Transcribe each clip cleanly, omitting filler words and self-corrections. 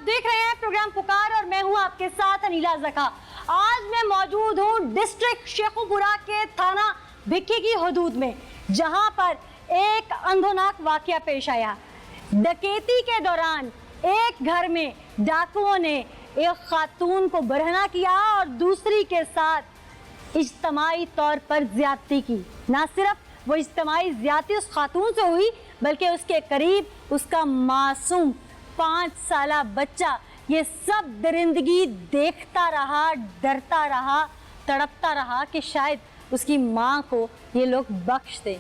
देख रहे हैं प्रोग्राम पुकार और मैं हूं आपके साथ अनीला ज़का। आज मैं मौजूद हूं डिस्ट्रिक्ट शेखुपुरा के थाना भिक्की की हदूद में, जहां पर एक अंधोनाक वाकया पेश आया। डकैती के दौरान एक घर में डाकुओं ने एक खातून को बरहना किया और दूसरी के साथ इज्तमाई तौर पर ज्यादती की। ना सिर्फ वो इज्तमाई ज्यादती उस खातून से हुई, बल्कि उसके करीब उसका मासूम 5 साला बच्चा ये सब दरिंदगी देखता रहा, डरता रहा, तड़पता रहा कि शायद उसकी माँ को ये लोग बख्श दे।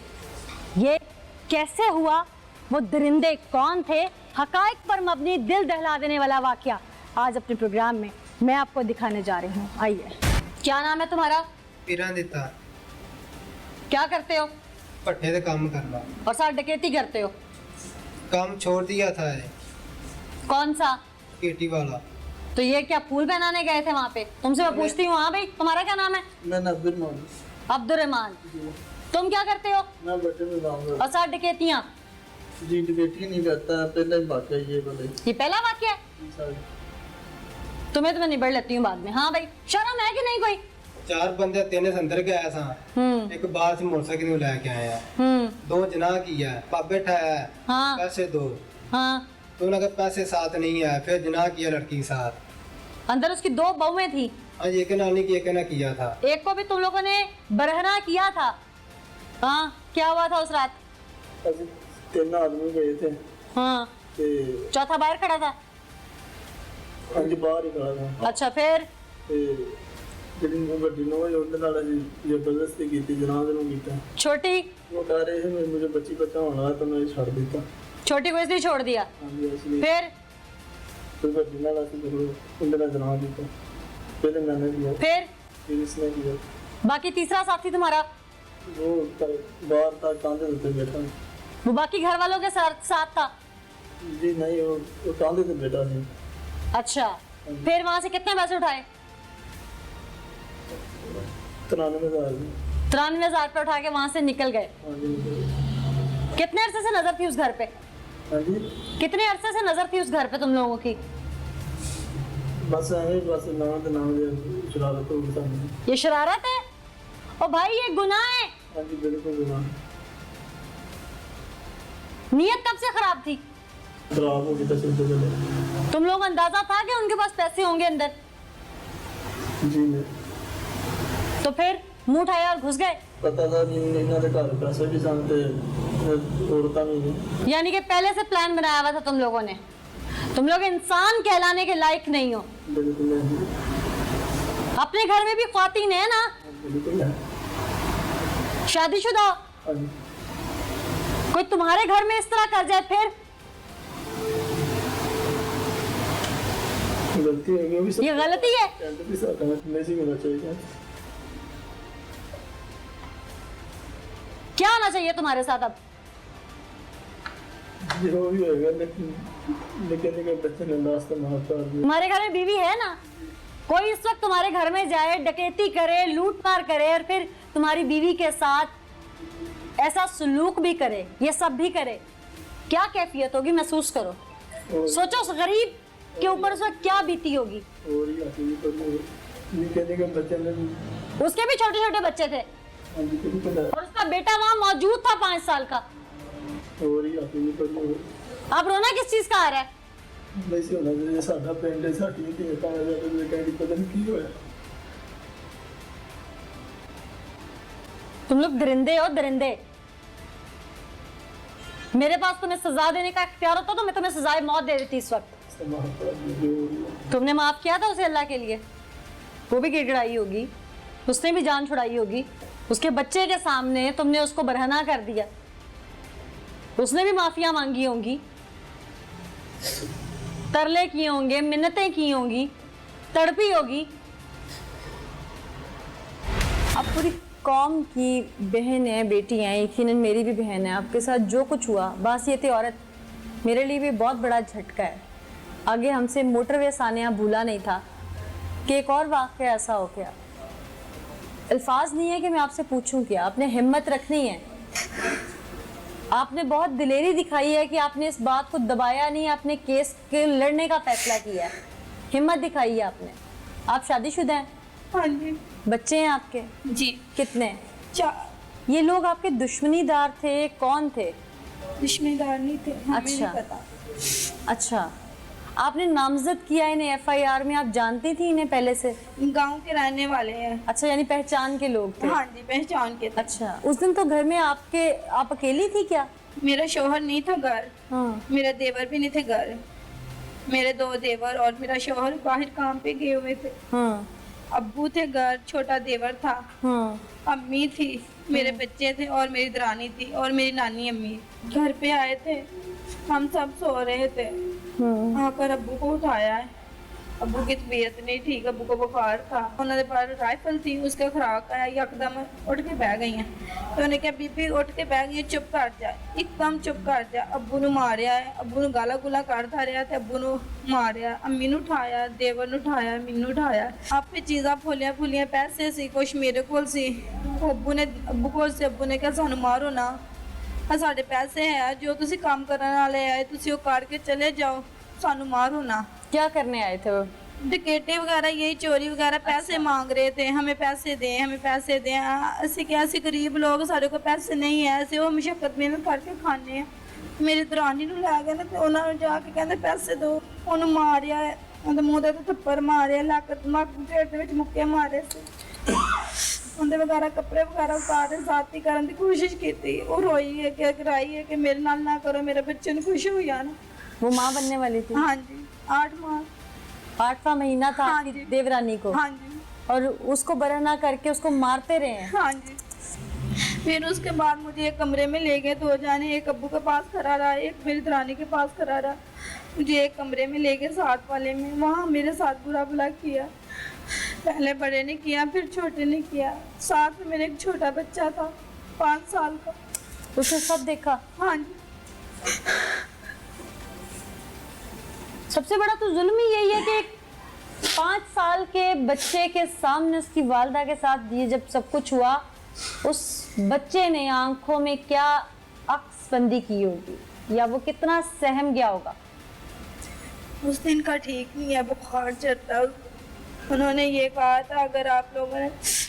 ये कैसे हुआ, वो दरिंदे कौन थे, हकाइक पर मबनी दिल दहला देने वाला वाकया आज अपने प्रोग्राम में मैं आपको दिखाने जा रही हूँ। आइए, क्या नाम है तुम्हारा? दिता। क्या करते हो? पट्टे से काम करना। और साथ डकैती करते हो? काम छोड़ दिया था ये। कौन सा? केटी वाला। तो ये क्या फूल पहनाने गए थे वहाँ पे? तुमसे मैं पूछती हूँ। हाँ भाई, तुम्हारा क्या नाम है? मैं अब्दुर्रहमान। तुम क्या करते हो? मैं बच्चे में जाऊंगा। और साथ डकैतियाँ? जी डकैती नहीं करता है, पहले वाकया ये वाले। ये पहला वाकया है? तुम्हें तो मैं निबड़ लेती हूँ बाद में। हाँ भाई, शर्म है कि नहीं कोई? 4 बंदे 3 अंदर के आया था। एक बाहर से मोटरसाइकिल में लेके आया। 2 जना किया, पापे ठाया। हाँ। पैसे 2। हाँ। तो उन्होंने पैसे साथ नहीं है, फिर जना किया लड़की के साथ। अंदर उसकी 2 बहुएं थी। हाँ, एक नानी की एक ना किया था। एक को भी तुम लोगों ने बरहना किया था। हाँ, क्या हुआ था उस रात? 3 आदमी गए थे। हाँ। ते चौथा बाहर खड़ा था? हाँ जी, बाहर ही खड़ा था। अच्छा, फिर? ਜਿਹੜੀ ਵੱਡੀ ਨੂੰ ਉਹਦੇ ਨਾਲ ਅਸੀਂ ਜ਼ਬਰਦਸਤੀ ਕੀਤੀ, ਜਨਾਬ ਨੂੰ ਕੀਤਾ। छोटी? वो कह रहे थे मुझे बच्चा होना है तो मैं छोड़ देता। छोटी को इसलिए छोड़ दिया? हाँ जी, इसलिए। फिर? फिर ਵੱਡੀ ਨਾਲ ਅਸੀਂ ਫਿਰ ਉਹਦੇ ਨਾਲ ਜਨਾਬ ਕੀਤਾ। पहले मैंने किया, फिर इसने किया। बाकी तीसरा साथी तुम्हारा? वो बाहर था, कांधे पे बैठा। वो बाकी घर वालों के साथ था? जी नहीं, वो कांधे पे बैठा था। अच्छा, फिर वहां से कितने पैसे उठाए? 93,000। 93,000 पे उठा के वहां से निकल गए। हाँ जी, निकल गए। कितने अरसे से नजर थी उस घर पे? हाँ जी, कितने अरसे से नजर थी उस घर पे तुम लोगों की? बस नाम दे शरारत हो गई। ये शरारत है? ओ भाई, ये गुनाह है। हाँ जी, बिल्कुल गुनाह। नीयत कब से खराब थी? खराब हो गई था सबसे पहले। तुम लोग अंदाजा था कि उनके पास पैसे होंगे अंदर? जी नहीं, तो फिर मुंह उठाया और घुस गए? पता था नहीं, इन्हों के घर पैसे भी जानते, औरता भी नहीं। यानी कि पहले से प्लान बनाया हुआ था तुम लोगों ने। तुम लोग इंसान कहलाने के लायक नहीं हो। बिल्कुल नहीं। अपने घर में भी ख्वातीन है ना? बिल्कुल नहीं। शादीशुदा? हाँ जी। कोई तुम्हारे घर में इस तरह कर जाए फिर? गलती हो गई भी। ये गलती है। भी साथ नहीं होना चाहिए। क्या होना चाहिए तुम्हारे साथ अब? जो भी होगा, लेकिन बच्चे ने नाश्ता मारता है। तुम्हारे घर में बीवी है ना? कोई इस वक्त तुम्हारे घर में जाए, डकैती करे, लूट मार करे और फिर तुम्हारी बीवी के साथ ऐसा सलूक भी करे, ये सब भी करे, क्या कैफियत होगी? महसूस करो, सोचो उस गरीब के ऊपर उस वक्त क्या बीती होगी। और ये बच्चे ने, उसके भी छोटे छोटे बच्चे थे और उसका बेटा वहां मौजूद था 5 साल का। और अब रोना किस चीज का आ रहा है? वैसे होना चाहिए, साडा पिंड है, साडी धी कहां जाके कहड़ी पता नहीं की होया। तुम लोग दरिंदे हो, दरिंदे। मेरे पास तुम्हें सजा देने का इख्तियार होता तो मैं तुम्हें सजाए मौत दे देती इस वक्त। तुमने माफ किया था उसे अल्लाह के लिए? वो भी गिड़गिड़ाई होगी, उसने भी जान छुड़ाई होगी। उसके बच्चे के सामने तुमने उसको बरहना कर दिया, उसने भी माफिया मांगी होंगी, तरले किए होंगे, मिन्नतें की होंगी, तड़पी होगी। अब पूरी कौम की बहन है, बेटी हैं, यकीनन मेरी भी बहन है। आपके साथ जो कुछ हुआ, बासियत औरत मेरे लिए भी बहुत बड़ा झटका है। आगे हमसे मोटरवे सानिया भूला नहीं था कि एक और वाक़या ऐसा हो गया। अल्फाज नहीं है कि मैं आपसे पूछूं क्या, आपने हिम्मत रखनी है। आपने बहुत दिलेरी दिखाई है कि आपने इस बात को दबाया नहीं, आपने केस के लड़ने का फैसला किया है, हिम्मत दिखाई है आपने। आप शादीशुदा हैं? हाँ जी। बच्चे हैं आपके? जी। कितने? 4। ये लोग आपके दुश्मनीदार थे, कौन थे? दुश्मनीदार नहीं थे, हमें अच्छा। नहीं पता। अच्छा, आपने नामजद किया इन्हें एफआईआर में, आप जानती थी इन्हें पहले से? गांव के रहने वाले हैं। अच्छा, यानी पहचान के लोग थे? हाँ जी, पहचान के थे। अच्छा, उस दिन तो घर में आप अकेली थी क्या? मेरा शोहर नहीं था घर, हाँ। मेरा देवर भी नहीं थे घर। मेरे 2 देवर और मेरा शोहर बाहर काम पे गए हुए थे। हाँ। अब्बू थे घर, छोटा देवर था, हाँ। अम्मी थी, मेरे बच्चे थे और मेरी दरानी थी और मेरी नानी अम्मी घर पे आए थे। हम सब सो रहे थे, आकर अब्बू को उठाया है। अब्बू की तबीयत नहीं ठीक, अब्बू को बुखार था, उन्होंने पर राइफल थी, उसका खुराक आया, यकदम उठ के बह गई हैं। तो उन्हें कहा बीबी उठ के बह गई, चुप कर जा, एकदम चुप कर जा। अब्बू ने मारिया है, अब्बू ने गाला गुला करता रहा थे, अब्बू ने मारिया, अम्मी ने उठाया, देवर ने उठाया, मैनू उठाया। आपे चीज़ा फुलिया फुलिया पैसे सी, कुछ मेरे को सी। अब्बू को से अब्बू ने कहा सानू मारो ना, साढ़े पैसे है जो तुसी काम करने वाले आए, तुसी वो काट के चले जाओ, सानू मारो ना। क्या करने आए थे वो? डकैती वगैरह, यही चोरी वगैरह, पैसे मांग रहे थे, हमें पैसे दें, हमें पैसे दें। ऐसे क्या, ऐसे गरीब लोग, सारे को पैसे नहीं है, ऐसे वो मुशक्कत मेहनत करके खाने हैं। मेरी दरानी ਨੂੰ ਲੈ ਗਏ ਨਾ ਤੇ ਉਹਨਾਂ ਨੂੰ ਜਾ ਕੇ ਕਹਿੰਦੇ ਪੈਸੇ ਦਿਓ, ਉਹਨੂੰ ਮਾਰਿਆ, ਉਹਦੇ ਮੂੰਹ ਤੇ ਥੱਪੜ ਮਾਰਿਆ, ਲੱਕ ਢੇਡ ਦੇ ਵਿੱਚ ਮੁੱਕੇ ਮਾਰੇ ਸੀ, ਉਹਦੇ ਵਗੈਰਾ ਕੱਪੜੇ ਵਗੈਰਾ ਉਤਾਰ ਕੇ ਜ਼ਾਤੀ ਕਰਨ ਦੀ ਕੋਸ਼ਿਸ਼ ਕੀਤੀ। ਉਹ ਰੋਈ ਹੈ ਕਿ ਕਰਾਈ ਹੈ ਕਿ ਮੇਰੇ ਨਾਲ ਨਾ ਕਰੋ, ਮੇਰੇ ਬੱਚੇ ਨੂੰ खुश हो जाना। वो माँ बनने वाली थी? हाँ जी, 8 माह। 8वां महीना था हाँ आपकी जी। देवरानी को? हाँ जी। और उसको बरा ना करके उसको मारते रहे हैं? हाँ जी। फिर उसके बाद मुझे एक कमरे में ले गए, 2 जाने, एक अब्बू के पास खड़ा रहा, एक मेरी दरानी के पास खड़ा रहा। मुझे एक कमरे में ले गए, साथ वाले में, वहाँ मेरे साथ बुरा भला किया। पहले बड़े ने किया, फिर छोटे ने किया। साथ में मेरे एक छोटा बच्चा था 5 साल का, उसने सब देखा? हाँ जी। सबसे बड़ा तो जुल्म ही यही है कि एक 5 साल के बच्चे के सामने उसकी वालदा के साथ ये जब सब कुछ हुआ, उस बच्चे ने आंखों में क्या अक्सबंदी की होगी, या वो कितना सहम गया होगा? उस दिन का ठीक नहीं है, बुखार चढ़ता। उन्होंने ये कहा था अगर आप लोगों ने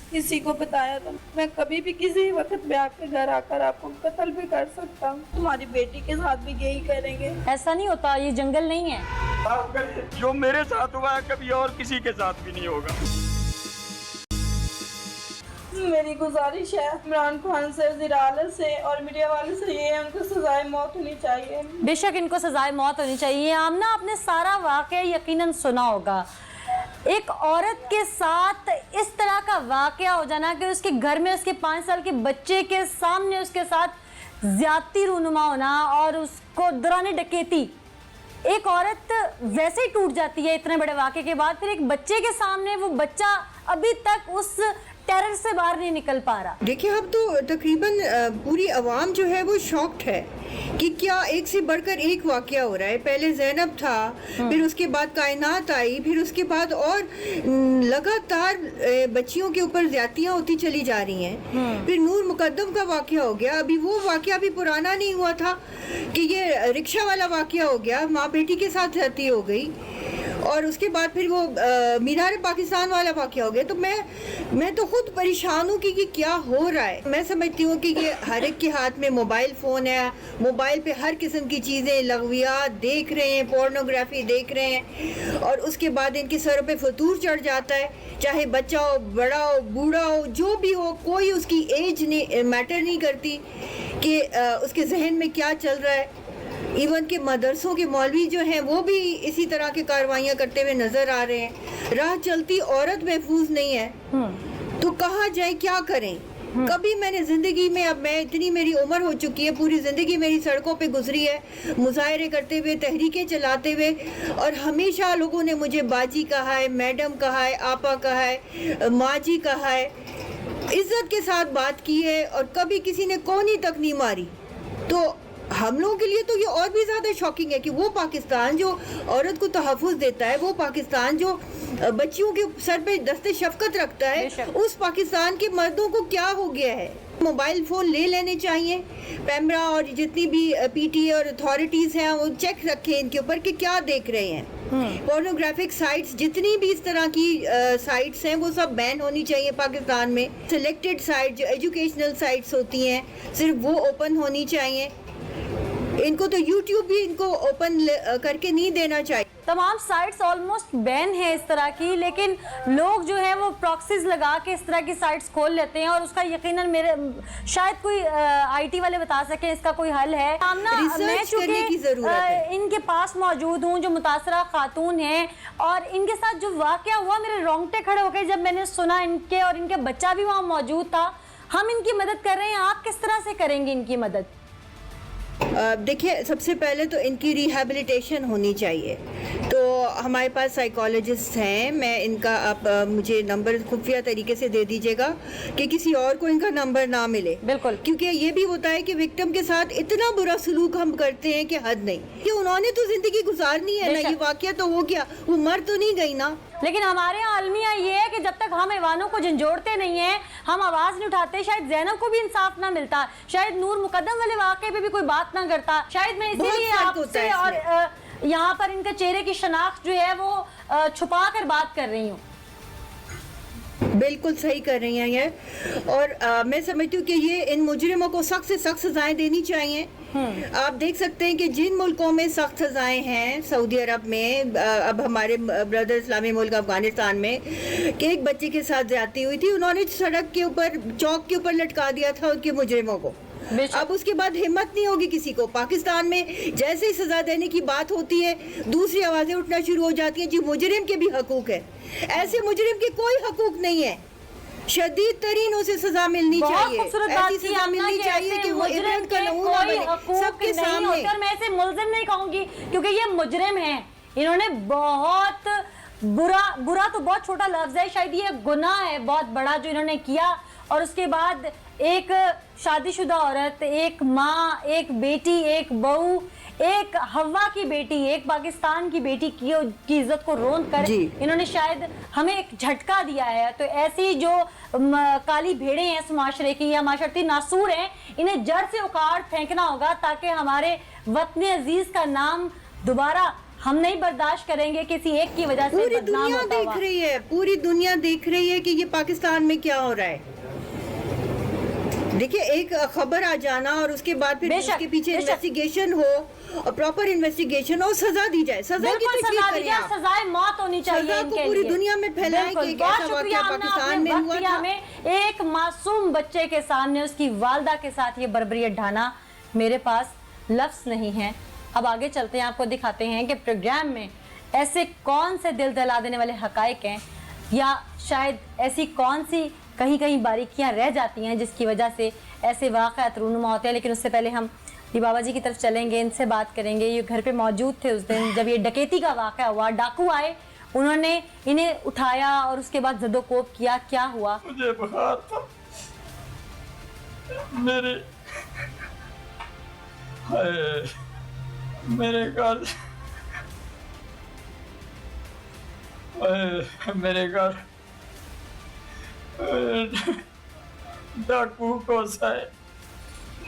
किसी को बताया तो मैं कभी भी किसी वक्त में आपके घर आकर आपको कत्ल भी कर सकता हूँ। तुम्हारी बेटी के साथ भी यही करेंगे। ऐसा नहीं होता, ये जंगल नहीं है। जो मेरे साथ हुआ है कभी और किसी के साथ भी नहीं होगा। मेरी गुजारिश है इमरान खान से, वज़ीर आला से और मीडिया वाले से, ये है उनको सजाए मौत होनी चाहिए। बेशक इनको सजाए मौत होनी चाहिए। आमना, आपने सारा वाक़या यकीनन सुना होगा। एक औरत के साथ इस तरह का वाक़या हो जाना कि उसके घर में उसके 5 साल के बच्चे के सामने उसके साथ ज़्यादती रूनुमा होना और उसको दौरान डकैती, एक औरत वैसे ही टूट जाती है इतने बड़े वाक़े के बाद। फिर एक बच्चे के सामने वो बच्चा अभी तक उस टेरर से बाहर नहीं निकल पा रहा। देखिए, अब तो तकरीबन पूरी आवाम जो है वो शॉक्ड है कि क्या एक से बढ़कर एक वाक़या हो रहा है। पहले ज़ैनब था, फिर उसके बाद कायनात आई, फिर उसके बाद और लगातार बच्चियों के ऊपर ज़्यादतियाँ होती चली जा रही हैं। फिर नूर मुकद्दम का वाक़या हो गया, अभी वो वाक़या भी पुराना नहीं हुआ था कि ये रिक्शा वाला वाक़या हो गया, माँ बेटी के साथ ज़्यादती हो गई, और उसके बाद फिर वो मीनार पाकिस्तान वाला वाक़या हो गया। तो मैं तो खुद परेशान हूँ कि क्या हो रहा है। मैं समझती हूँ कि ये हर एक के हाथ में मोबाइल फ़ोन है, मोबाइल पे हर किस्म की चीज़ें, लग़वियात देख रहे हैं, पोर्नोग्राफी देख रहे हैं, और उसके बाद इनके सरों पे फतूर चढ़ जाता है। चाहे बच्चा हो, बड़ा हो, बूढ़ा हो, जो भी हो, कोई उसकी एज नहीं मैटर नहीं करती कि उसके जहन में क्या चल रहा है। इवन के मदरसों के मौलवी जो हैं वो भी इसी तरह की कार्रवाइयाँ करते हुए नज़र आ रहे हैं। राह चलती औरत महफूज नहीं है, तो कहाँ जाए, क्या करें। कभी मैंने ज़िंदगी में, अब मैं इतनी मेरी उम्र हो चुकी है, पूरी ज़िंदगी मेरी सड़कों पे गुजरी है, मुजाहरे करते हुए, तहरीकें चलाते हुए, और हमेशा लोगों ने मुझे बाजी कहा है, मैडम कहा है, आपा कहा है, माँ जी कहा है, इज़्ज़त के साथ बात की है, और कभी किसी ने कोनी तक नहीं मारी। तो हम लोगों के लिए तो ये और भी ज़्यादा शॉकिंग है कि वो पाकिस्तान जो औरत को तहफ़्फ़ुज़ देता है, वो पाकिस्तान जो बच्चियों के सर पे दस्ते शफ़क़त रखता है, उस पाकिस्तान के मर्दों को क्या हो गया है। मोबाइल फ़ोन ले लेने चाहिए। पैमरा और जितनी भी पीटीए और अथॉरिटीज़ हैं वो चेक रखें इनके ऊपर कि क्या देख रहे हैं। पोर्नोग्राफिक साइट्स जितनी भी इस तरह की साइट्स हैं वो सब बैन होनी चाहिए पाकिस्तान में। सिलेक्टेड साइट जो एजुकेशनल साइट्स होती हैं सिर्फ वो ओपन होनी चाहिए। इनको तो यूट्यूब भी इनको ओपन करके नहीं देना चाहिए। तमाम साइट्स ऑलमोस्ट बैन है इस तरह की, लेकिन लोग जो है वो प्रॉक्सीज लगा के इस तरह की साइट्स खोल लेते हैं और उसका यकीनन मेरे शायद कोई आईटी वाले बता सकें इसका कोई हल है। रिसर्च करने की जरूरत है। इनके पास मौजूद हूँ जो मुतासरा खातून हैं और इनके साथ जो वाकया हुआ मेरे रोंगटे खड़े हो गए जब मैंने सुना इनके, और इनके बच्चा भी वहाँ मौजूद था। हम इनकी मदद कर रहे हैं, आप किस तरह से करेंगे इनकी मदद? देखिए, सबसे पहले तो इनकी रिहैबिलिटेशन होनी चाहिए। तो हमारे पास साइकोलॉजिस्ट हैं, मैं इनका आप मुझे नंबर खुफिया तरीके से दे दीजिएगा कि किसी और को इनका नंबर ना मिले। बिल्कुल, क्योंकि ये भी होता है कि विक्टिम के साथ इतना बुरा सलूक हम करते हैं कि हद नहीं, कि उन्होंने तो जिंदगी गुजारनी है ना। ये वाकया तो हो गया, वो मर तो नहीं गई ना। लेकिन हमारे यहाँ अलमिया ये है कि जब तक हम ऐवानों को झंझोड़ते नहीं हैं, हम आवाज़ नहीं उठाते, शायद ज़ैनब को भी इंसाफ ना मिलता, शायद नूर मुकद्दम वाले वाक़े पे भी कोई बात ना करता। शायद मैं इसीलिए आपसे और यहाँ पर इनके चेहरे की शनाख्त जो है वो छुपा कर बात कर रही हूँ। बिल्कुल सही कर रही हैं ये, और मैं समझती हूँ कि ये इन मुजरिमों को सख्त से सख्त सजाएं देनी चाहिए। आप देख सकते हैं कि जिन मुल्कों में सख्त सजाएं हैं, सऊदी अरब में, अब हमारे ब्रदर इस्लामी मुल्क अफगानिस्तान में, कि एक बच्चे के साथ ज्यादती हुई थी, उन्होंने सड़क के ऊपर, चौक के ऊपर लटका दिया था उनके मुजरिमों को। अब उसके बाद हिम्मत नहीं होगी किसी को। पाकिस्तान में जैसे ही सजा देने की बात होती है, दूसरी आवाजें उठना शुरू हो जाती हैं, जी मुजरिम के भी हकूक है। ऐसे मुजरिम के कोई हकूक नहीं है, शदीद तरीन उसे सजा मिलनी चाहिए, ऐसी सजा मिलनी चाहिए कि वो इबरत का नमूना बने सबके सामने। और मैं इसे मुल्जिम नहीं कहूंगी क्योंकि ये मुजरिम हैं। इन्होंने बहुत बुरा तो बहुत छोटा लफ्ज है, शायद ये गुनाह है बहुत बड़ा जो इन्होंने किया। और उसके बाद एक शादीशुदा औरत, एक माँ, एक बेटी, एक बहू, एक हवा की बेटी, एक पाकिस्तान की बेटी की इज्जत को रोंद कर इन्होंने शायद हमें एक झटका दिया है। तो ऐसी जो काली भेड़ें हैं इस माशरे की या माशरती नासूर हैं, इन्हें जड़ से उखाड़ फेंकना होगा ताकि हमारे वतन अजीज का नाम दोबारा हम नहीं बर्दाश्त करेंगे किसी एक की वजह से। पूरी दुनिया देख रही है, पूरी दुनिया देख रही है कि ये पाकिस्तान में क्या हो रहा है। देखिए, एक खबर आ जाना और उसके बाद फिर उसके पीछे इन्वेस्टिगेशन हो और प्रॉपर इन्वेस्टिगेशन हो, सजा दी जाए। सजा की तकलीफ करें आप, सजाए मौत होनी चाहिए इनके लिए। पूरी दुनिया में फैलाएं कि ऐसा वाकया पाकिस्तान में हुआ था। एक मासूम बच्चे के सामने उसकी वालदा के साथ ये बर्बरियत ढाना, मेरे पास लफ्ज नहीं है। अब आगे चलते हैं, आपको दिखाते हैं कि प्रोग्राम में ऐसे कौन से दिल दहला देने वाले हकायक हैं या शायद ऐसी कौन सी कहीं कहीं बारीकियां रह जाती हैं जिसकी वजह से ऐसे वाक़यात रूनुमा होते हैं। लेकिन उससे पहले हम ये बाबा जी की तरफ चलेंगे, इनसे बात करेंगे। ये घर पे मौजूद थे उस दिन जब ये डकैती का वाक़या हुआ, डाकू आए, उन्होंने इन्हें उठाया और उसके बाद जदोकोब किया। क्या हुआ? मुझे बुखार था, मेरे घर डाकू को साए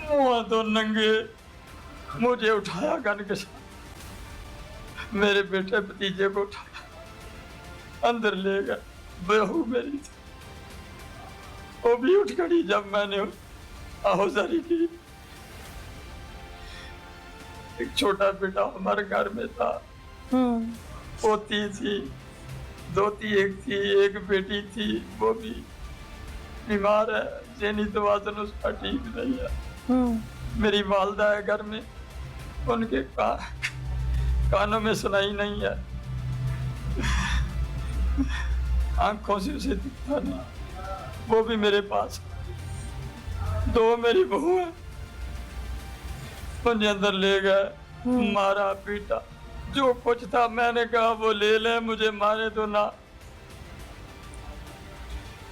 मुँह तो नंगे मुझे उठाया गन के साथ, मेरे बेटे भतीजे को उठाया अंदर ले गया। बहू मेरी थी, वो भी उठ खड़ी जब मैंने आहुजारी की। एक छोटा बेटा हमारे घर में था, पोती थी, दोती एक थी, एक बेटी थी, वो भी बीमार है, ज़हनी तवाज़ुन उसका ठीक नहीं है। मेरी वालदा है घर में, उनके कानों में सुनाई नहीं है, आंखों से उसे दिखता नहीं, वो भी मेरे पास। दो मेरी बहू है, उन्हें अंदर ले गए, मारा पीटा, जो कुछ था मैंने कहा वो ले ले, मुझे मारे तो ना।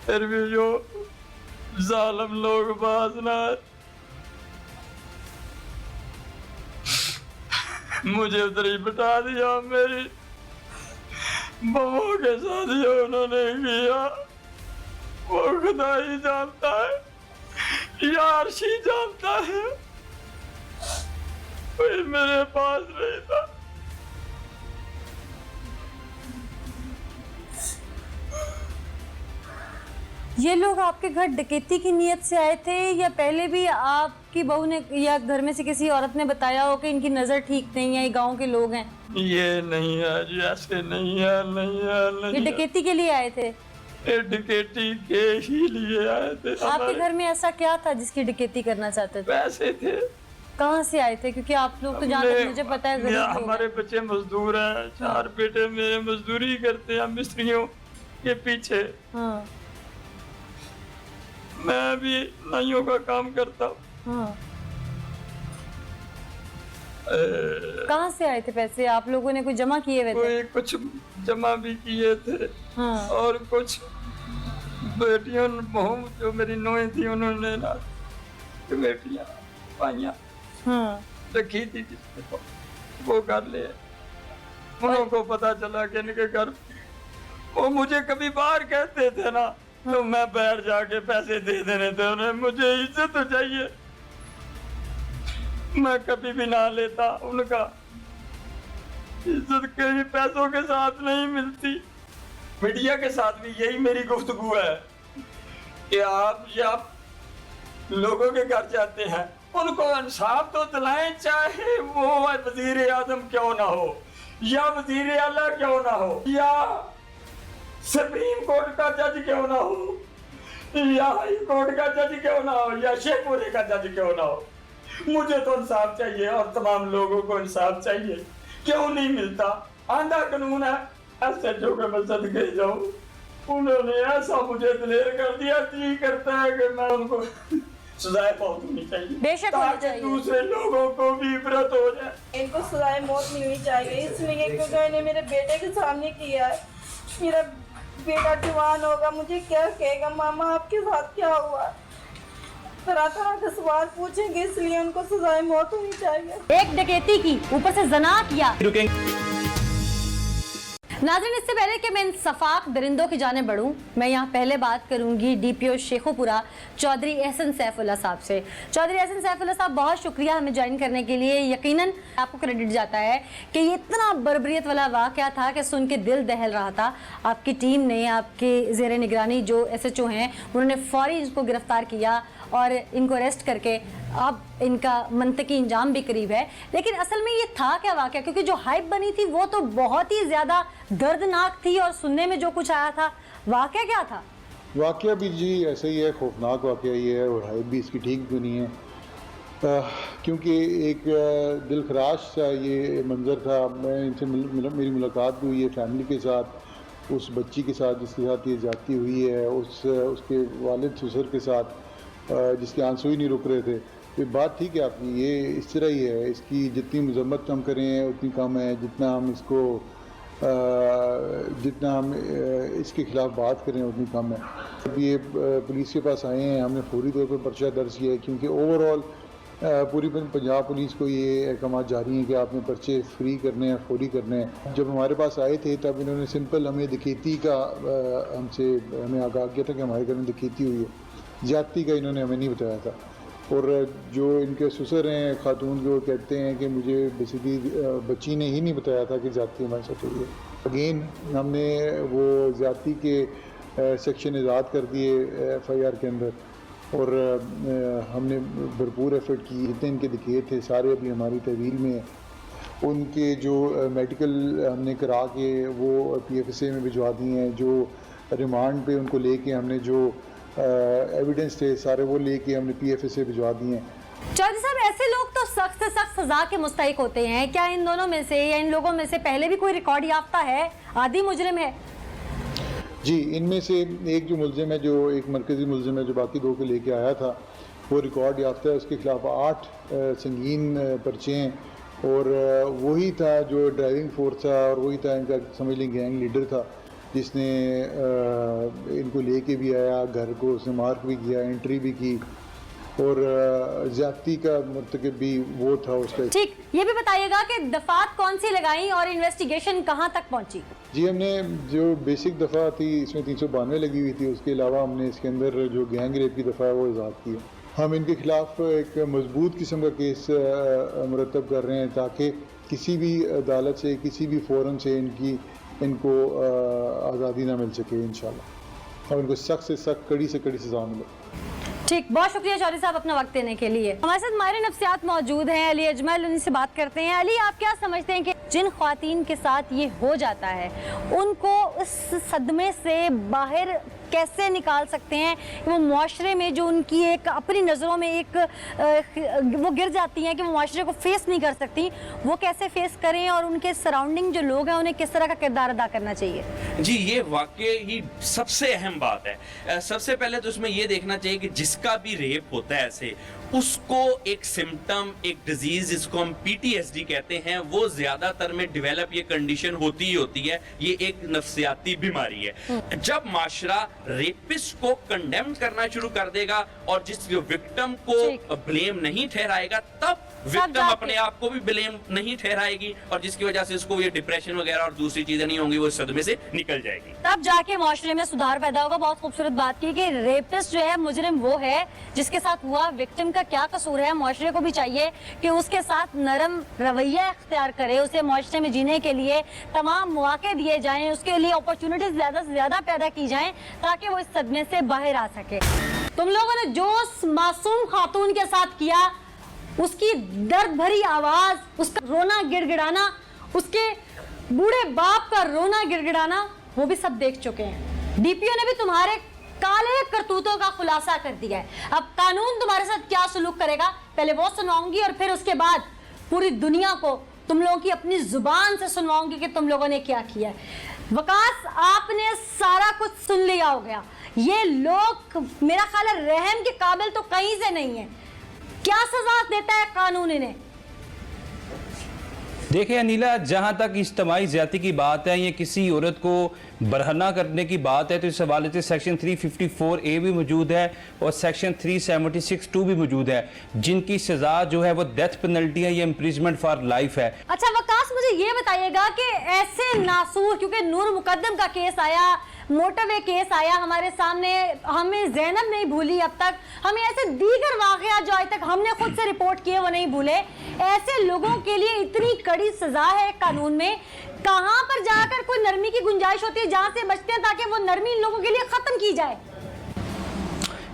फिर भी जो जालिम लोग बाज ना, मुझे उधर ही बिठा दिया। मेरी बहू के साथ जो उन्होंने किया वो खुदा ही जानता है। यार शी जानता है, कोई मेरे पास नहीं था। ये लोग आपके घर डकैती की नीयत से आए थे या पहले भी आपकी बहू ने या घर में से किसी औरत ने बताया हो कि इनकी नजर ठीक नहीं है, ये गांव के लोग हैं? ये नहीं है जी, ऐसे नहीं है, नहीं है, ये नहीं है। डकैती के लिए आए थे? ये डकैती के ही लिए आए थे। आपके घर में ऐसा क्या था जिसकी डकैती करना चाहते थे? पैसे थे। कहाँ से आए थे? क्योंकि आप लोग तो जहाँ तक मुझे पता है गरीब लोग हैं। हमारे बच्चे मजदूर हैं, 4 बेटे मेरे मजदूरी करते हैं मिस्त्रियों के पीछे। हाँ मैं भी नाइयों का काम करता हूँ। हाँ। कहाँ से आए थे पैसे? आप लोगों ने कोई जमा किए हुए थे? कोई कुछ जमा भी किए थे। हाँ। और कुछ बेटियों बहू जो मेरी नोएं थी उन्होंने ना बेटियां पाइयां हाँ। रखी थी जिसने तो वो कर ले। उन्हों को पता चला कि इनके घर वो मुझे कभी बाहर कहते थे ना, तो मैं बाहर जाके पैसे दे देने थे उन्हें। मुझे इज्जत तो चाहिए, मैं कभी भी ना लेता उनका। इज्जत कहीं पैसों के साथ नहीं मिलती। मीडिया के साथ भी यही मेरी गुफ्तगू है कि आप लोगों के घर जाते हैं, उनको इंसाफ तो दिलाएं, चाहे वो वजीर आजम क्यों ना हो या वजीर आला क्यों ना हो या सुप्रीम कोर्ट का जज क्यों ना हो या हाई कोर्ट का जज क्यों ना हो या शेखपुरे का जज क्यों ना हो। मुझे तो इंसाफ चाहिए और तमाम लोगों को इंसाफ चाहिए। क्यों नहीं मिलता? आंधा कानून है, ऐसे जो के मैं सदके जाऊं। उन्होंने ऐसा मुझे दिलेर कर दिया, जी करता है कि मैं उनको सजाए बहुत होनी चाहिए, बेशक होनी ताकि चाहिए। दूसरे लोगों को भी इबरत हो जाए। इनको सजाए मौत मिलनी चाहिए, इसलिए क्योंकि इन्हें मेरे बेटे के सामने किया है। मेरा बेटा जवान होगा, मुझे क्या कहेगा, मामा आपके साथ क्या हुआ? तरह तरह के सवाल पूछेंगे, इसलिए उनको सजाए मौत होनी चाहिए। एक डकैती की, ऊपर से जना किया। नाज़रीन, इससे पहले कि मैं इन सफाक दरिंदों की जाने बढ़ूं, मैं यहाँ पहले बात करूंगी डीपीओ शेखोपुरा चौधरी एहसन सैफुल्लाह साहब से। चौधरी एहसन सैफुल्लाह साहब, बहुत शुक्रिया हमें ज्वाइन करने के लिए। यकीनन आपको क्रेडिट जाता है कि ये इतना बर्बरियत वाला वाक़या था कि सुन के दिल दहल रहा था। आपकी टीम ने, आपके ज़ेरे निगरानी जो SHO हैं, उन्होंने फौरी इसको गिरफ्तार किया और इनको अरेस्ट करके अब इनका मंतकी इंजाम भी करीब है। लेकिन असल में ये था क्या वाक़या? क्योंकि जो हाइप बनी थी वो तो बहुत ही ज़्यादा दर्दनाक थी और सुनने में जो कुछ आया था, वाक़या क्या था? वाक़या भी जी ऐसे ही है, खौफनाक वाक़या ही है और हाइप भी इसकी ठीक भी नहीं है। क्योंकि एक दिलखराश सा ये मंज़र था। मैं इनसे मेरी मुलाकात भी हुई है फैमिली के साथ, उस बच्ची के साथ जिसके साथ ये ज़्यादती हुई है, उसके वालिद ससुर के साथ जिसके आंसू ही नहीं रुक रहे थे। ये बात ठीक है आपकी, ये इस तरह ही है। इसकी जितनी मजम्मत हम करें उतनी कम है, जितना हम इसके ख़िलाफ़ बात करें उतनी कम है। अब ये पुलिस के पास आए हैं, हमने फौरी तौर पर पर्चा दर्ज किया है, क्योंकि ओवरऑल पूरी पंजाब पुलिस को ये अहकाम जारी हैं कि आपने पर्चे फ्री करने हैं, फौरी करने हैं। जब हमारे पास आए थे तब इन्होंने सिंपल हमें डकैती का हमें आगाह किया था कि हमारे घर में डकैती हुई है। ज़्यादती का इन्होंने हमें नहीं बताया था। और जो इनके ससुर हैं खातून, जो कहते हैं कि मुझे बेसिकली बच्ची ने ही नहीं बताया था कि ज़्यादती हमारे साथ हुई है। अगेन हमने वो ज़्यादती के सेक्शन आज़ाद कर दिए FIR के अंदर और हमने भरपूर एफर्ट की। जितने इनके दिखे थे सारे अभी हमारी तहवील में। उनके जो मेडिकल हमने करा के वो PFSA में भिजवा दिए हैं। जो रिमांड पे उनको लेके हमने जो एविडेंस थे सारे वो लेके हमने PFSA भिजवा दिए हैं। चौधरी साहब, ऐसे लोग तो सख्त से सख्त सजा के मुस्तहिक होते हैं। क्या इन दोनों में से या इन लोगों में से पहले भी कोई रिकॉर्ड याफ्ता है, आदि मुजरिम है? जी, इनमें से एक जो मुलजिम है, जो एक मरकज़ी मुलजिम है, जो बाकी 2 को लेके आया था, वो रिकॉर्ड याफ्ता है। उसके खिलाफ 8 संगीन पर्चे हैं और वही था जो ड्राइविंग फोर्स था और वही था इनका समझ लें गैंग लीडर था, जिसने इनको लेके भी आया, घर को उसने मार्क भी किया, एंट्री भी की और ज़्यादती का मुर्तकिब भी वो था उसका। ठीक, ये भी बताइएगा कि दफात कौन सी लगाई और इन्वेस्टिगेशन कहाँ तक पहुँची? जी, हमने जो बेसिक दफ़ा थी इसमें 392 लगी हुई थी। उसके अलावा हमने इसके अंदर जो गैंग रेप की दफ़ा है वो इजाद की है। हम इनके खिलाफ एक मजबूत किस्म का केस मुरतब कर रहे हैं ताकि किसी भी अदालत से, किसी भी फोरम से इनको आज़ादी ना मिल सके इंशाल्लाह, और इनको सख्त से सख्त, कड़ी से कड़ी सज़ा मिले। ठीक, बहुत शुक्रिया चौधरी साहब अपना वक्त देने के लिए। हमारे साथ माहिर नफ्सियात मौजूद हैं, अली अजमल, उनसे बात करते हैं। अली, आप क्या समझते हैं कि जिन ख्वातीन के साथ ये हो जाता है उनको उस सदमे से बाहर कैसे निकाल सकते हैं? वो मुआशरे में जो उनकी एक अपनी नज़रों में एक वो गिर जाती हैं कि वो मुआशरे को फेस नहीं कर सकती, वो कैसे फेस करें और उनके सराउंडिंग जो लोग हैं उन्हें किस तरह का किरदार अदा करना चाहिए? जी, ये वाकई ही सबसे अहम बात है। सबसे पहले तो उसमें ये देखना चाहिए कि जिसका भी रेप होता है ऐसे, उसको एक सिम्टम, एक डिजीज जिसको हम PTSD कहते हैं, वो ज्यादातर में डेवलप ये कंडीशन होती ही होती है। ये एक नफ्सियाती बीमारी है। जब माशरा रेपिस्ट को कंडेम करना शुरू कर देगा और जिस विक्टिम को ब्लेम नहीं ठहराएगा, तब विक्टिम अपने आप को भी ब्लेम नहीं ठहराएगी और जिसकी वजह से उसको ये डिप्रेशन वगैरह और दूसरी चीजें नहीं होंगी, वो सदमे से निकल जाएगी। तब जाके मुआशरे में सुधार पैदा होगा। बहुत खूबसूरत बात की कि रेपिस्ट जो है, मुजरिम वो है जिसके साथ हुआ, विक्टिम का क्या कसूर है? मुआशरे को भी चाहिए कि उसके साथ नरम रवैया इख्तियार करे, उसे मुआशरे में जीने के लिए तमाम मौके दिए जाएं, उसके लिए अपॉर्चुनिटीज ज्यादा से ज्यादा पैदा की जाएं ताकि वो इस सदमे से बाहर आ सके। तुम लोगों ने जो मासूम खातून के साथ किया, उसकी दर्द भरी आवाज, उसका रोना गिड़गिड़ाना, उसके बूढ़े बाप का रोना गिड़गिड़ाना, वो भी सब देख चुके हैं। DPO ने भी तुम्हारे काले करतूतों का खुलासा कर दिया है। अब कानून तुम्हारे साथ क्या सलूक करेगा, पहले वो सुनाऊंगी और फिर उसके बाद पूरी दुनिया को तुम लोगों की अपनी जुबान से सुनवाऊंगी कि तुम लोगों ने क्या किया है। वकास, आपने सारा कुछ सुन लिया हो गया। ये लोग मेरा ख्याल है रहम के काबिल तो कहीं से नहीं है। क्या सजा देता है कानून इन्हें? देखिए अनिला, जहाँ तक इज्तिमाई ज़्यादती की बात है, ये किसी औरत को बरहना करने की बात है, तो इस हवाले से सेक्शन 354A भी मौजूद है और सेक्शन 376(2) भी मौजूद है, जिनकी सज़ा जो है वो डेथ पेनल्टी है, ये इम्प्रिजमेंट फॉर लाइफ है। अच्छा वकास, मुझे ये बताइएगा कि ऐसे नासूर, क्योंकि नूर मुकद्दम का केस आया, मोटरवे केस आया हमारे सामने, हमें ज़ैनब नहीं भूली अब तक, हमें ऐसे दीगर वाक़यात जो आज तक हमने खुद से रिपोर्ट किए वो नहीं भूले। ऐसे लोगों के लिए इतनी कड़ी सजा है कानून में, कहां पर जाकर कोई नरमी की गुंजाइश होती है जहां से बचते हैं ताकि वो नरमी इन लोगों के लिए खत्म की जाए?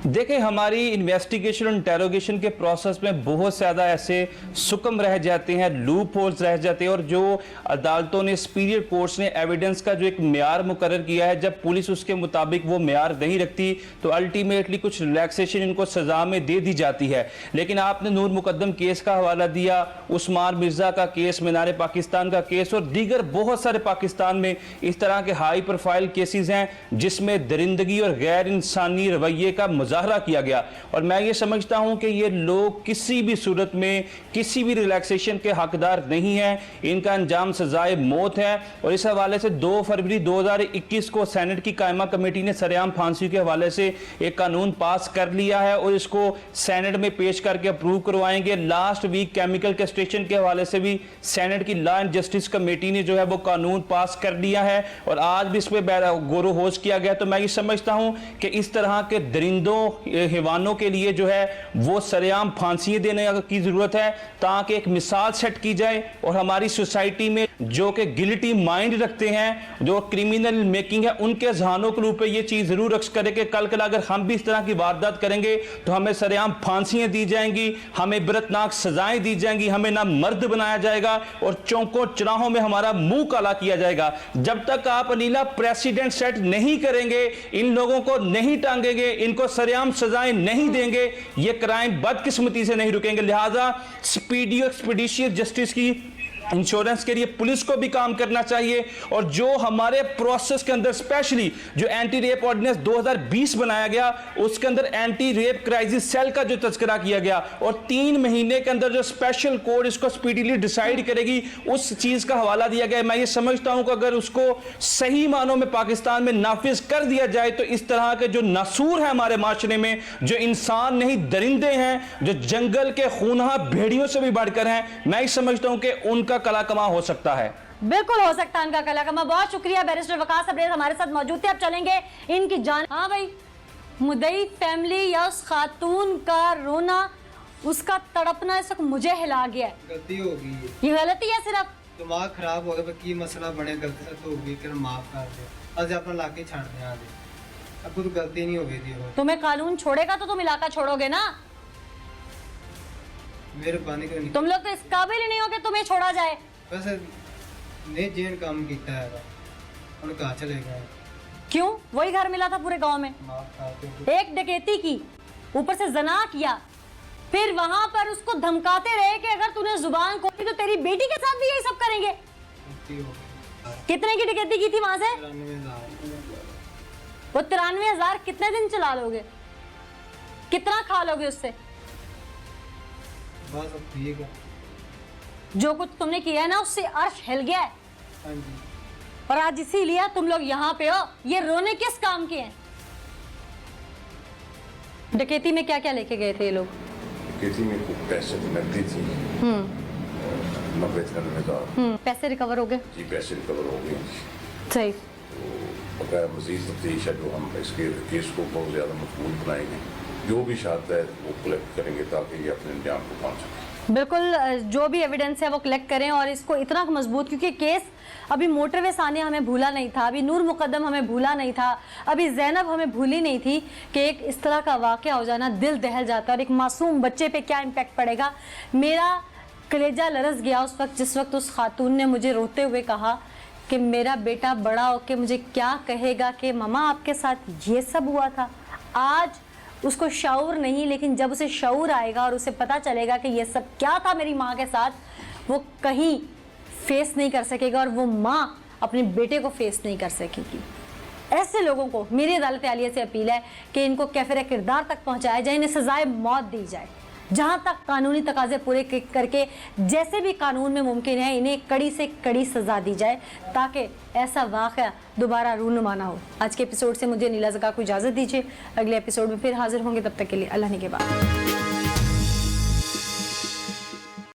देखिए, हमारी इन्वेस्टिगेशन और इंटेरोगेशन के प्रोसेस में बहुत ज़्यादा ऐसे सुकम रह जाते हैं, लूप होल्स रह जाते हैं, और जो अदालतों ने, सुपीरियर कोर्ट्स ने एविडेंस का जो एक म्यार मुकर्रर किया है, जब पुलिस उसके मुताबिक वो म्यार नहीं रखती तो अल्टीमेटली कुछ रिलैक्सेशन इनको सज़ा में दे दी जाती है। लेकिन आपने नूर मुकद्दम केस का हवाला दिया, उस्मान मिर्ज़ा का केस, मीनार पाकिस्तान का केस और दीगर बहुत सारे पाकिस्तान में इस तरह के हाई प्रोफाइल केसेस हैं जिसमें दरिंदगी और गैर इंसानी रवैये का मुजाहरा किया गया। और मैं ये समझता हूं कि ये लोग किसी भी सूरत में किसी भी रिलैक्सेशन के हकदार नहीं हैं, इनका अंजाम सजाए मौत है। और इस हवाले से 2 फरवरी 2021 को सेनेट की कायमा कमेटी ने सरेआम फांसी के हवाले से एक कानून पास कर लिया है और इसको सेनेट में पेश करके अप्रूव करवाएंगे। लास्ट वीक केमिकल कैस्ट्रेशन के हवाले से भी सेनेट की लॉ एंड जस्टिस कमेटी ने जो है वो कानून पास कर लिया है और आज भी इस पर गौर होश किया गया। तो मैं ये समझता हूं कि इस तरह के दरिंदों, हैवानों के लिए जो है वो सरेआम फांसी देने की जरूरत है ताकि एक मिसाल सेट की जाए और हमारी सोसाइटी में जो कि गिल्टी माइंड रखते हैं, जो क्रिमिनल मेकिंग है, उनके जहानों के रूप में ये चीज जरूर रक्स करे कि कल अगर हम भी इस तरह की वारदात करेंगे तो हमें सरेआम फांसियां दी जाएंगी, हमें इबरतनाक सजाएं दी जाएंगी, हमें ना मर्द बनाया जाएगा और चौकों चौराहों में हमारा मुंह काला किया जाएगा। जब तक आप अनीला प्रेसिडेंट सेट नहीं करेंगे, इन लोगों को नहीं टांगेंगे, इनको सरेआम सजाएं नहीं देंगे, ये क्राइम बदकिस्मती से नहीं रुकेंगे। लिहाजा स्पीडी एक्सपीडिशियस जस्टिस की इंश्योरेंस के लिए पुलिस को भी काम करना चाहिए और जो हमारे प्रोसेस के अंदर स्पेशली जो एंटी रेप ऑर्डिनेंस 2020 बनाया गया उसके अंदर एंटी रेप क्राइसिस सेल का जो तस्करा किया गया और 3 महीने के अंदर जो स्पेशल कोड इसको स्पीडीली डिसाइड करेगी उस चीज का हवाला दिया गया। मैं ये समझता हूं कि अगर उसको सही मानों में पाकिस्तान में नाफिज कर दिया जाए तो इस तरह के जो नासूर है हमारे माशरे में, जो इंसान नहीं दरिंदे हैं, जो जंगल के खूनहा भेड़ियों से भी बढ़कर हैं, मैं ये समझता हूं कि उनका कला कमा हो सकता है। बिल्कुल हो सकता है उनका कला कमा। बहुत शुक्रिया बैरिस्टर वकास अब्रेज हमारे साथ मौजूद थे। अब चलेंगे इनकी जान। हाँ भाई, मुदई फैमिली या उस खातून का रोना, उसका तड़पना इस वक्त मुझे हिला गया है। गलती हो गई है, ये गलती है सिर्फ। दिमाग खराब हो गया की मसला बने, गलती से तो हो गई, कर माफ कर दे, अज अपना लाके छाड़ दे आगे, अब तो गलती नहीं हो गई थी। तुम्हें कानून छोड़ेगा तो तुम इलाका छोड़ोगे ना। मेहरबानी करो, तुम लोग तो इस काबिल ही नहीं हो कि तुम्हें छोड़ा जाए। वैसे नहीं जेन काम किया है उन्हें कहा चले गए, क्यों? वही घर मिला था पूरे गांव में, माफ कर दे। एक डकैती की, ऊपर से जना किया, फिर वहां पर उसको धमकाते रहे कि अगर तूने जुबान खोली तो तेरी बेटी के साथ भी यही सब करेंगे। गलती हो गई। कितने की डकैती की थी वहां से? 93,000। वो 93,000 कितने दिन चला लोगे? कितना खा लोगे उससे? बस अब ठीक है। जो कुछ तुमने किया है ना, उससे अर्श हिल गया है। हाँ जी, और आज इसीलिए तुम लोग यहाँ पे हो। ये रोने किस काम के हैं? डकैती में क्या क्या लेके गए थे ये लोग? किसी में कुछ पैसे नकदी थी 90,000। पैसे रिकवर हो गए? जी पैसे रिकवर हो गए। सही। तो बकाया मजीद तफ्तीश है जो हम इसके केस को बहुत ज़्यादा मजबूत बनाएंगे, जो भी शायद है वो कलेक्ट करेंगे ताकि ये अपने अंजाम को पहुँच सके। बिल्कुल, जो भी एविडेंस है वो कलेक्ट करें और इसको इतना मजबूत, क्योंकि केस अभी मोटरवे सानिया हमें भूला नहीं था, अभी नूर मुकद्दम हमें भूला नहीं था, अभी जैनब हमें भूली नहीं थी कि एक इस तरह का वाक़या हो जाना दिल दहल जाता है और एक मासूम बच्चे पे क्या इम्पैक्ट पड़ेगा। मेरा कलेजा लरस गया उस वक्त जिस वक्त उस खातून ने मुझे रोते हुए कहा कि मेरा बेटा बड़ा होके मुझे क्या कहेगा कि ममा आपके साथ ये सब हुआ था। आज उसको शऊर नहीं, लेकिन जब उसे शऊर आएगा और उसे पता चलेगा कि ये सब क्या था मेरी माँ के साथ, वो कहीं फेस नहीं कर सकेगा और वो माँ अपने बेटे को फेस नहीं कर सकेगी। ऐसे लोगों को मेरी अदालत आलिया से अपील है कि इनको कैफिर किरदार तक पहुँचाया जाए, इन्हें सजाए मौत दी जाए। जहाँ तक कानूनी तकाजे पूरे करके जैसे भी कानून में मुमकिन है इन्हें कड़ी से कड़ी सज़ा दी जाए ताकि ऐसा वाक़या दोबारा रूनुमा ना हो। आज के एपिसोड से मुझे नीला ज़का को इजाज़त दीजिए। अगले एपिसोड में फिर हाजिर होंगे, तब तक के लिए अल्लाह ने के बाद।